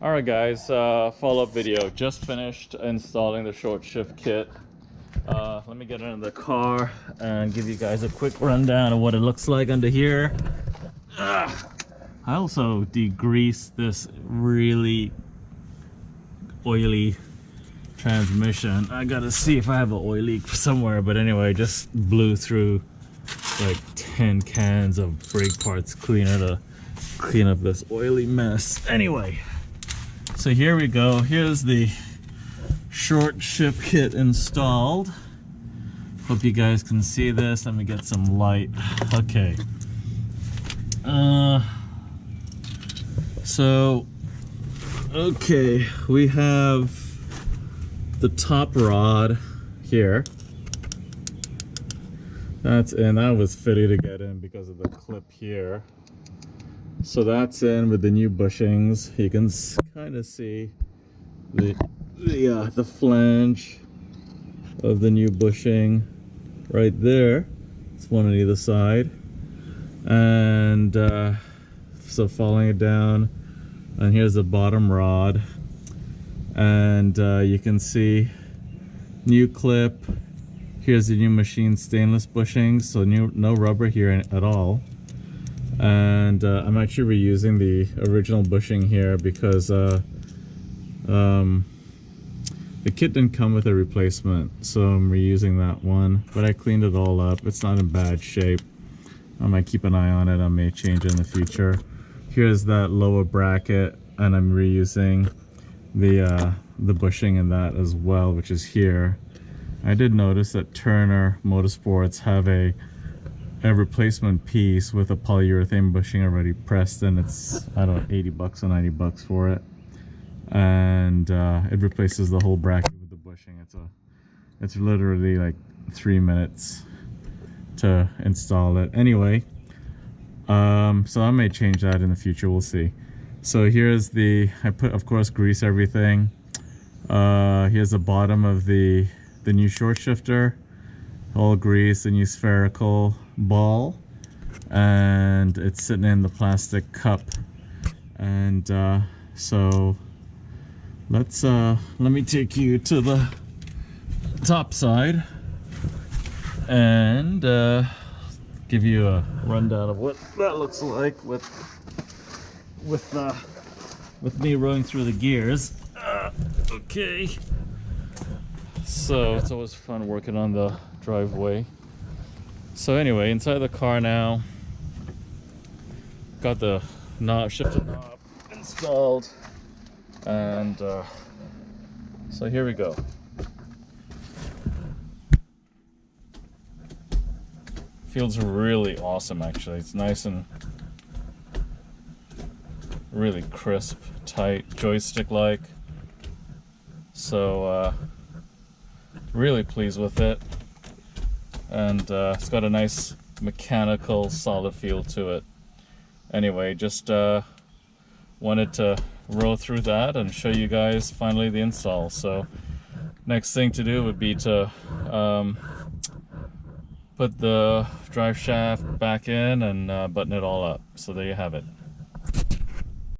Alright guys, follow-up video. Just finished installing the short shift kit. Let me get into the car and give you guys a quick rundown of what it looks like under here. I also degreased this really oily transmission. I gotta see if I have an oil leak somewhere, but anyway, just blew through like 10 cans of brake parts cleaner to clean up this oily mess. Anyway, so here we go. Here's the short shift kit installed. Hope you guys can see this. Let me get some light. Okay. Okay, we have the top rod here. That's in. That was fitty to get in because of the clip here. So that's in with the new bushings. You can kind of see the flange of the new bushing right there. It's one on either side, and so following it down, and here's the bottom rod, and you can see new clip. Here's the new machine stainless bushings, so no rubber here at all. And I'm actually reusing the original bushing here because the kit didn't come with a replacement, so I'm reusing that one. But I cleaned it all up. It's not in bad shape. I might keep an eye on it. I may change it in the future. Here's that lower bracket, and I'm reusing the bushing in that as well, which is here. I did notice that Turner Motorsports have a replacement piece with a polyurethane bushing already pressed, and it's, I don't know, 80 bucks or 90 bucks for it, and it replaces the whole bracket with the bushing. It's literally like 3 minutes to install it. Anyway, so I may change that in the future. We'll see. So here's I put, of course, grease everything. Here's the bottom of the new short shifter, all grease, the new spherical ball, and it's sitting in the plastic cup. And so let me take you to the top side and give you a rundown of what that looks like with me rolling through the gears. Okay, so it's always fun working on the driveway. So anyway, inside the car now, got the shifter knob installed, and so here we go. Feels really awesome, actually. It's nice and really crisp, tight, joystick-like. So really pleased with it, and it's got a nice mechanical solid feel to it. Anyway, just wanted to roll through that and show you guys finally the install. So next thing to do would be to put the drive shaft back in and button it all up. So there you have it.